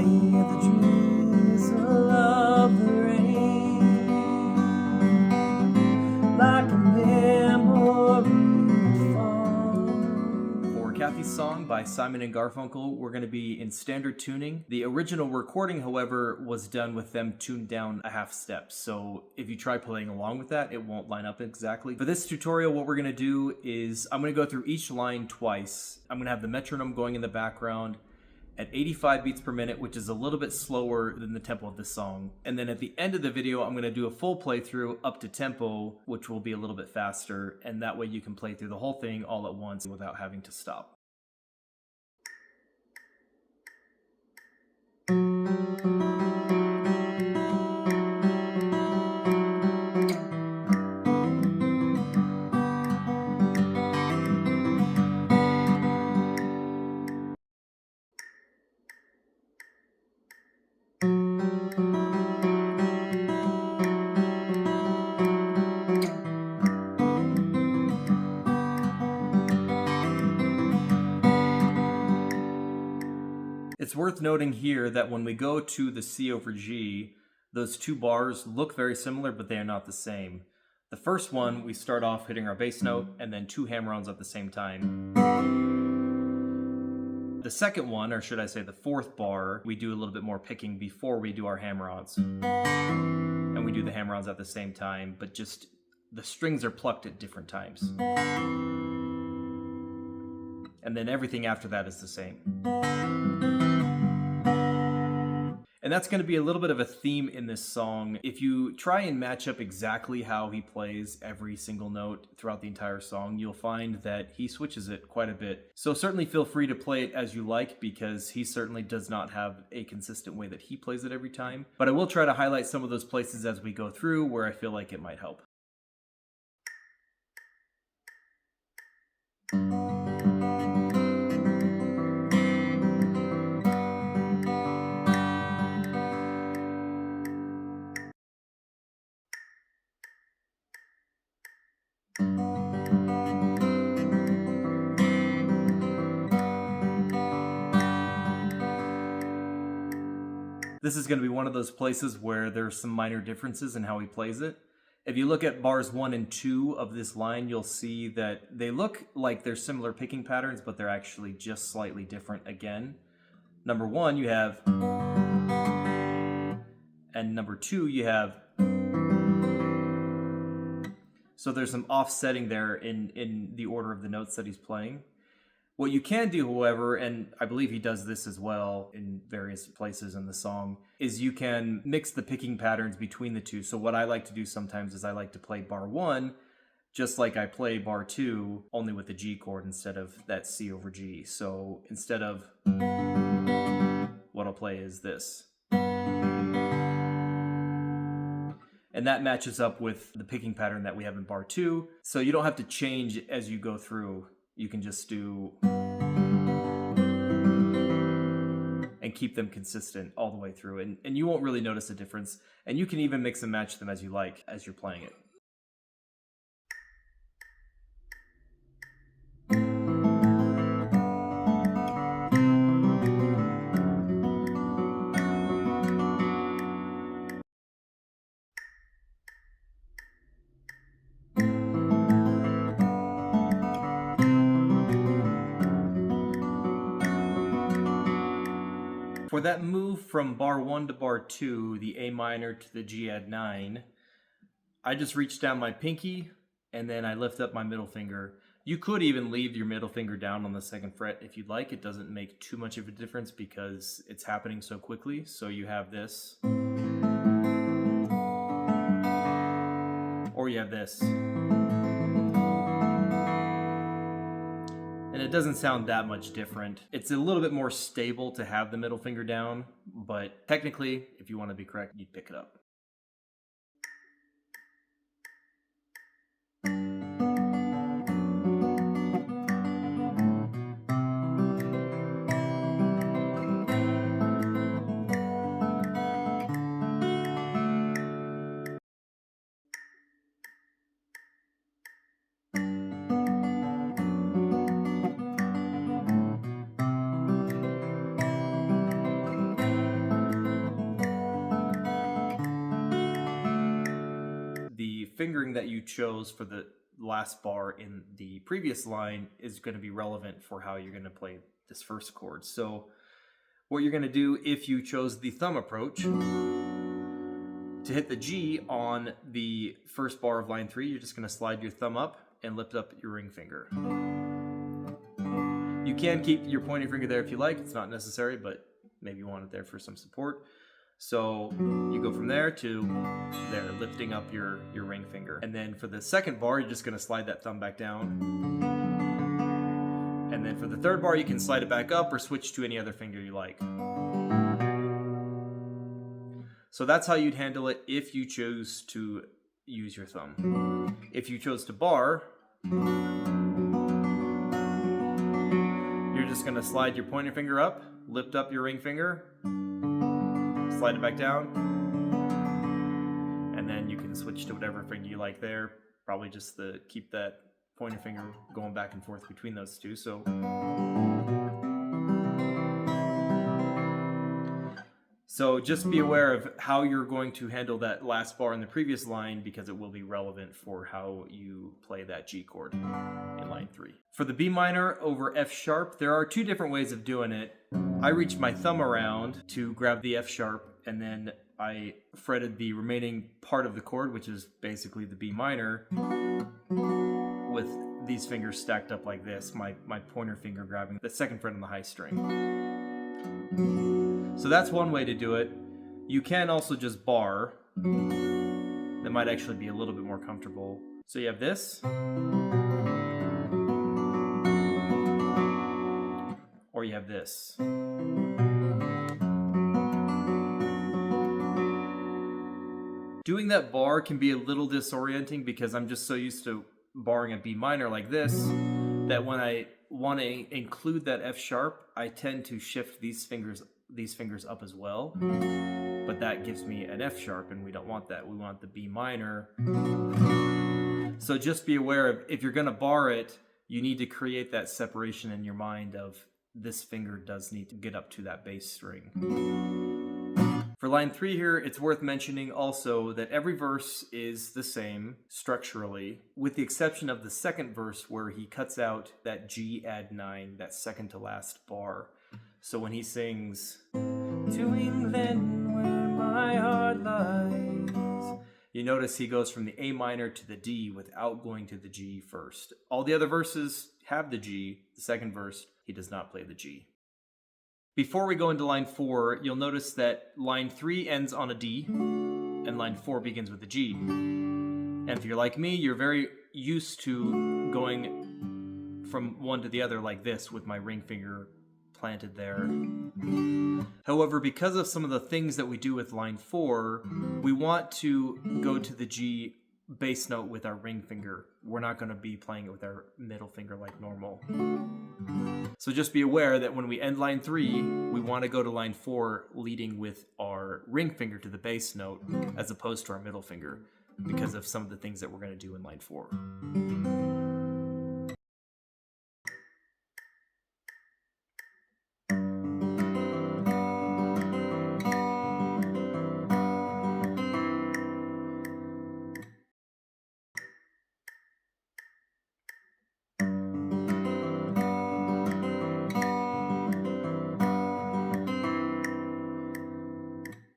the drizzle of the rain, like a memory fall. For Kathy's song by Simon Garfunkel, we're going to be in standard tuning. The original recording, however, was done with them tuned down a half step. So if you try playing along with that, it won't line up exactly. For this tutorial, what we're going to do is I'm going to go through each line twice. I'm going to have the metronome going in the background at 85 beats per minute, which is a little bit slower than the tempo of this song. And then at the end of the video, I'm gonna do a full playthrough up to tempo, which will be a little bit faster. And that way you can play through the whole thing all at once without having to stop. It's worth noting here that when we go to the C over G, those two bars look very similar, but they are not the same. The first one, we start off hitting our bass note and then two hammer-ons at the same time. The second one, or should I say the fourth bar, we do a little bit more picking before we do our hammer-ons. And we do the hammer-ons at the same time, but just the strings are plucked at different times. And then everything after that is the same. And that's going to be a little bit of a theme in this song. If you try and match up exactly how he plays every single note throughout the entire song, you'll find that he switches it quite a bit. So certainly feel free to play it as you like, because he certainly does not have a consistent way that he plays it every time. But I will try to highlight some of those places as we go through where I feel like it might help. This is going to be one of those places where there's some minor differences in how he plays it. If you look at bars 1 and 2 of this line, you'll see that they look like they're similar picking patterns, but they're actually just slightly different again. Number 1, you have, and number 2, you have. So there's some offsetting there in the order of the notes that he's playing. What you can do, however, and I believe he does this as well in various places in the song, is you can mix the picking patterns between the two. So what I like to do sometimes is I like to play bar 1 just like I play bar 2, only with the G chord instead of that C over G. So instead of, what I'll play is this. And that matches up with the picking pattern that we have in bar 2. So you don't have to change as you go through. You can just do and keep them consistent all the way through. And you won't really notice a difference. And you can even mix and match them as you like as you're playing it. For that move from bar 1 to bar 2, the A minor to the G add 9, I just reach down my pinky and then I lift up my middle finger. You could even leave your middle finger down on the 2nd fret if you'd like. It doesn't make too much of a difference because it's happening so quickly. So you have this, or you have this. And it doesn't sound that much different. It's a little bit more stable to have the middle finger down, but technically, if you want to be correct, you'd pick it up. fingering that you chose for the last bar in the previous line is going to be relevant for how you're going to play this first chord. So what you're going to do if you chose the thumb approach, to hit the G on the first bar of line 3, you're just going to slide your thumb up and lift up your ring finger. You can keep your pointing finger there if you like. It's not necessary, but maybe you want it there for some support. So you go from there to there, lifting up your ring finger. And then for the second bar, you're just going to slide that thumb back down. And then for the third bar, you can slide it back up or switch to any other finger you like. So that's how you'd handle it if you chose to use your thumb. If you chose to bar, you're just going to slide your pointer finger up, lift up your ring finger, slide it back down, and then you can switch to whatever finger you like there. Probably just keep that pointer finger going back and forth between those two. So just be aware of how you're going to handle that last bar in the previous line, because it will be relevant for how you play that G chord in line 3. For the B minor over F sharp, there are 2 different ways of doing it. I reached my thumb around to grab the F sharp, and then I fretted the remaining part of the chord, which is basically the B minor, with these fingers stacked up like this, my pointer finger grabbing the 2nd fret on the high string. So that's one way to do it. You can also just bar. That might actually be a little bit more comfortable. So you have this. Or you have this. Doing that bar can be a little disorienting because I'm just so used to barring a B minor like this that when I want to include that F sharp, I tend to shift these fingers up as well. But that gives me an F sharp, and we don't want that. We want the B minor. So just be aware of, if you're going to bar it, you need to create that separation in your mind of this finger does need to get up to that bass string. For line 3 here, it's worth mentioning also that every verse is the same structurally, with the exception of the 2nd verse where he cuts out that G add 9, that second to last bar. So when he sings, "To England where my heart lies," you notice he goes from the A minor to the D without going to the G first. All the other verses have the G. The 2nd verse, he does not play the G. Before we go into line 4, you'll notice that line 3 ends on a D, and line 4 begins with a G. And if you're like me, you're very used to going from one to the other like this, with my ring finger planted there. However, because of some of the things that we do with line 4, we want to go to the G bass note with our ring finger. We're not going to be playing it with our middle finger like normal. So just be aware that when we end line 3, we want to go to line 4 leading with our ring finger to the bass note as opposed to our middle finger, because of some of the things that we're going to do in line 4.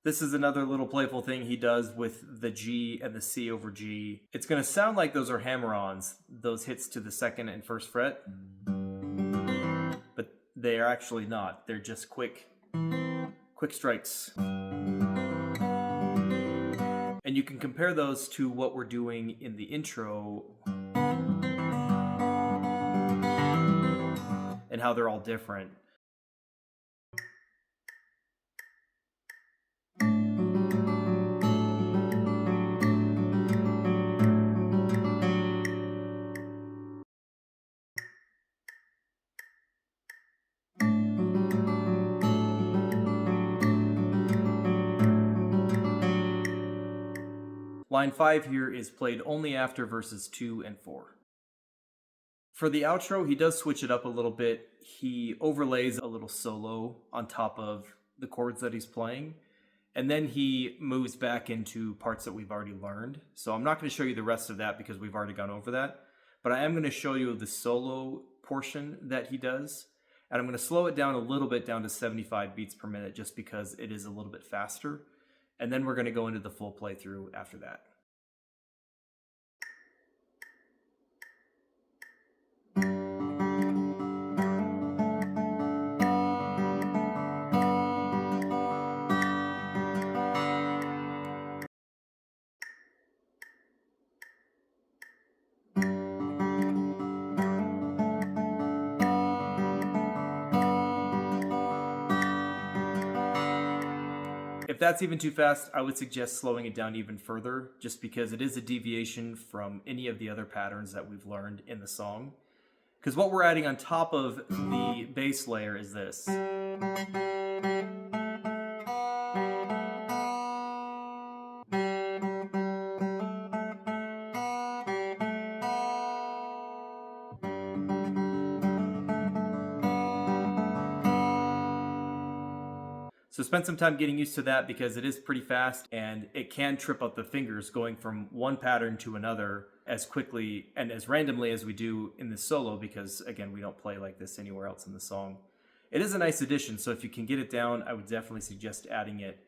This is another little playful thing he does with the G and the C over G. It's going to sound like those are hammer-ons, those hits to the 2nd and 1st fret, but they are actually not. They're just quick strikes. And you can compare those to what we're doing in the intro and how they're all different. Line 5 here is played only after verses 2 and 4. For the outro, he does switch it up a little bit. He overlays a little solo on top of the chords that he's playing, And then he moves back into parts that we've already learned. So I'm not going to show you the rest of that because we've already gone over that. But I am going to show you the solo portion that he does. And I'm going to slow it down a little bit down to 75 beats per minute just because it is a little bit faster. And then we're going to go into the full playthrough after that. If that's even too fast, I would suggest slowing it down even further, just because it is a deviation from any of the other patterns that we've learned in the song. Because what we're adding on top of the bass layer is this. So spend some time getting used to that because it is pretty fast and it can trip up the fingers going from one pattern to another as quickly and as randomly as we do in the solo because, again, we don't play like this anywhere else in the song. It is a nice addition, so if you can get it down, I would definitely suggest adding it.